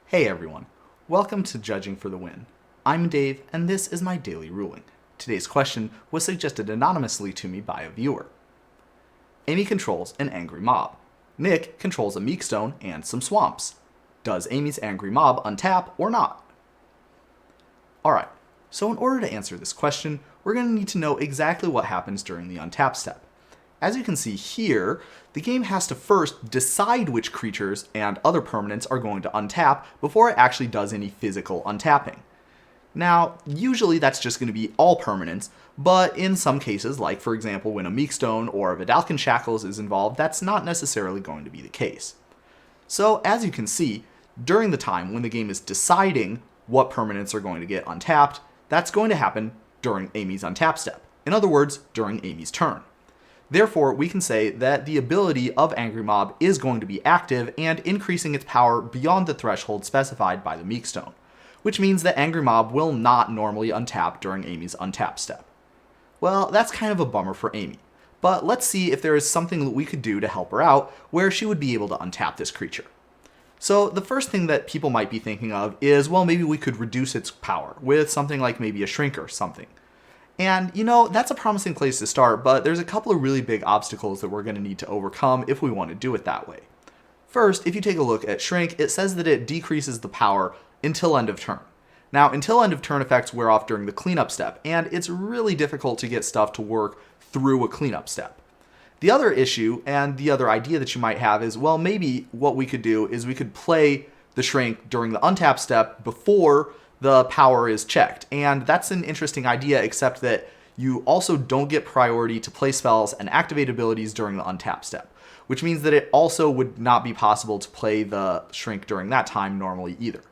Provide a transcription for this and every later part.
Hey everyone, welcome to Judging for the Win. I'm Dave, and this is my daily ruling. Today's question was suggested anonymously to me by a viewer. Amy controls an angry mob. Nick controls a Meekstone and some swamps. Does Amy's angry mob untap or not? Alright, so in order to answer this question, we're going to need to know exactly what happens during the untap step. As you can see here, the game has to first decide which creatures and other permanents are going to untap before it actually does any physical untapping. Now, usually that's just going to be all permanents, but in some cases, like for example when a Meekstone or a Vidalcan Shackles is involved, that's not necessarily going to be the case. So as you can see, during the time when the game is deciding what permanents are going to get untapped, that's going to happen during Amy's untap step. In other words, during Amy's turn. Therefore, we can say that the ability of Angry Mob is going to be active and increasing its power beyond the threshold specified by the Meekstone, which means that Angry Mob will not normally untap during Amy's untap step. Well, that's kind of a bummer for Amy, but let's see if there is something that we could do to help her out where she would be able to untap this creature. So the first thing that people might be thinking of is, well, maybe we could reduce its power with something like maybe a Shrink or something. And, that's a promising place to start, but there's a couple of really big obstacles that we're going to need to overcome if we want to do it that way. First, if you take a look at Shrink, it says that it decreases the power until end of turn. Now, until end of turn effects wear off during the cleanup step, and it's really difficult to get stuff to work through a cleanup step. The other issue, and the other idea that you might have is, well, maybe what we could do is we could play the Shrink during the untap step before the power is checked. And that's an interesting idea, except that you also don't get priority to play spells and activate abilities during the untap step, which means that it also would not be possible to play the Shrink during that time normally either.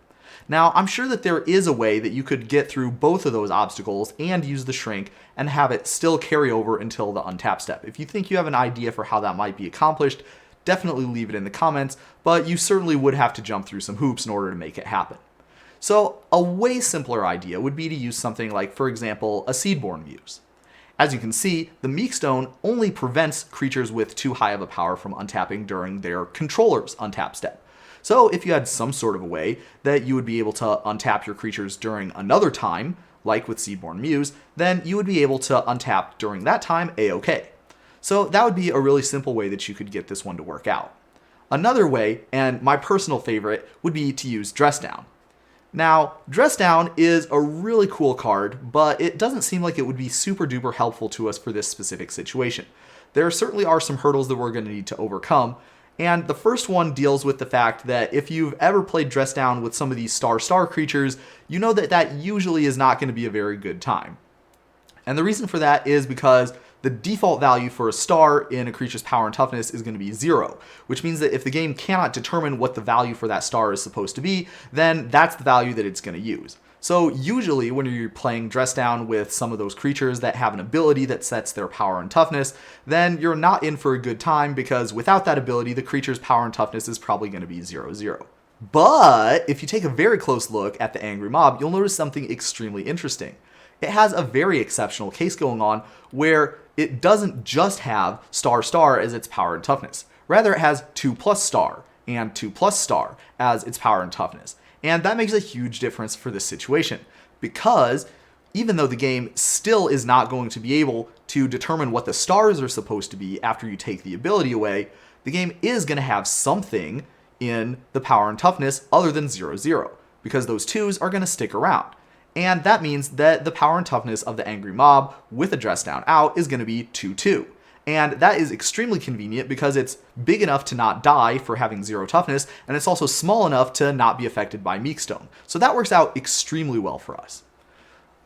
Now, I'm sure that there is a way that you could get through both of those obstacles and use the Shrink and have it still carry over until the untap step. If you think you have an idea for how that might be accomplished, definitely leave it in the comments, but you certainly would have to jump through some hoops in order to make it happen. So a way simpler idea would be to use something like, for example, a Seedborne Muse. As you can see, the Meekstone only prevents creatures with too high of a power from untapping during their controller's untap step. So if you had some sort of a way that you would be able to untap your creatures during another time, like with Seedborne Muse, then you would be able to untap during that time A-OK. So that would be a really simple way that you could get this one to work out. Another way, and my personal favorite, would be to use Dress Down. Now, Dress Down is a really cool card, but it doesn't seem like it would be super duper helpful to us for this specific situation. There certainly are some hurdles that we're going to need to overcome, and the first one deals with the fact that if you've ever played Dress Down with some of these star creatures, you know that that usually is not going to be a very good time. And the reason for that is because the default value for a star in a creature's power and toughness is going to be 0, which means that if the game cannot determine what the value for that star is supposed to be, then that's the value that it's going to use. So usually when you're playing Dress Down with some of those creatures that have an ability that sets their power and toughness, then you're not in for a good time, because without that ability, the creature's power and toughness is probably going to be 0-0. But if you take a very close look at the Angry Mob, you'll notice something extremely interesting. It has a very exceptional case going on where it doesn't just have star as its power and toughness. Rather, it has 2+ star and 2+ star as its power and toughness. And that makes a huge difference for this situation, because even though the game still is not going to be able to determine what the stars are supposed to be after you take the ability away, the game is going to have something in the power and toughness other than 0-0, because those 2s are going to stick around. And that means that the power and toughness of the Angry Mob with a Dress Down out is going to be 2-2. And that is extremely convenient because it's big enough to not die for having 0 toughness, and it's also small enough to not be affected by Meekstone. So that works out extremely well for us.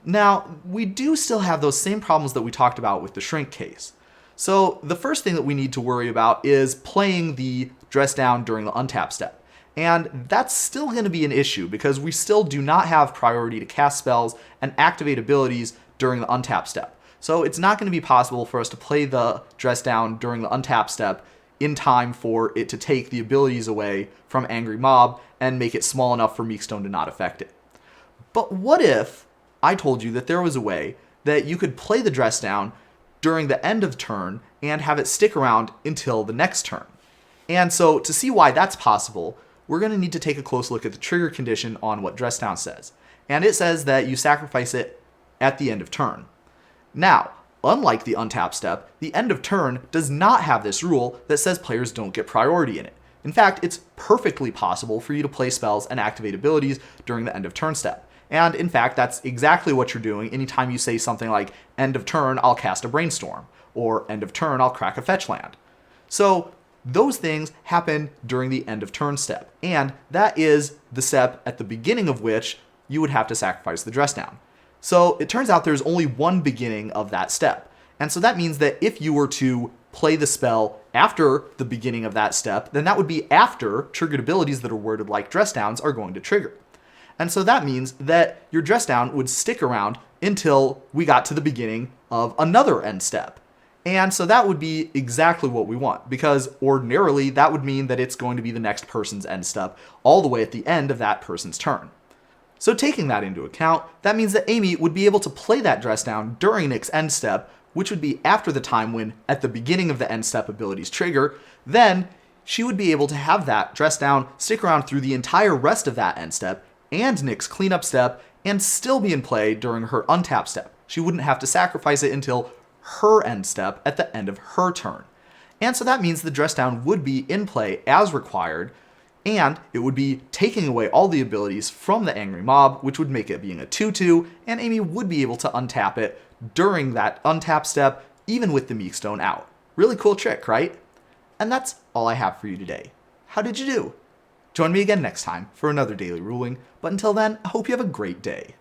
Now, we do still have those same problems that we talked about with the Shrink case. So the first thing that we need to worry about is playing the Dress Down during the untap step. And that's still going to be an issue because we still do not have priority to cast spells and activate abilities during the untap step. So it's not going to be possible for us to play the Dress Down during the untap step in time for it to take the abilities away from Angry Mob and make it small enough for Meekstone to not affect it. But what if I told you that there was a way that you could play the Dress Down during the end of turn and have it stick around until the next turn? And so to see why that's possible, we're going to need to take a close look at the trigger condition on what dress down says. And it says that you sacrifice it at the end of turn. Now, unlike the untap step, the end of turn does not have this rule that says players don't get priority in it. In fact, it's perfectly possible for you to play spells and activate abilities during the end of turn step. And in fact, that's exactly what you're doing anytime you say something like, end of turn, I'll cast a brainstorm, or end of turn, I'll crack a fetch land. So those things happen during the end of turn step, and that is the step at the beginning of which you would have to sacrifice the dress down. So it turns out there's only one beginning of that step. And so that means that if you were to play the spell after the beginning of that step, then that would be after triggered abilities that are worded like dress downs are going to trigger. And so that means that your dress down would stick around until we got to the beginning of another end step. And so that would be exactly what we want, because ordinarily that would mean that it's going to be the next person's end step all the way at the end of that person's turn. So taking that into account, that means that Amy would be able to play that dress down during Nick's end step, which would be after the time when at the beginning of the end step abilities trigger. Then she would be able to have that dress down stick around through the entire rest of that end step and Nick's cleanup step and still be in play during her untap step. She wouldn't have to sacrifice it until her end step at the end of her turn. And so that means the dress down would be in play as required, and it would be taking away all the abilities from the Angry Mob, which would make it being a 2/2, and Amy would be able to untap it during that untap step, even with the Meekstone out. Really cool trick, right? And that's all I have for you today. How did you do? Join me again next time for another daily ruling, but until then, I hope you have a great day.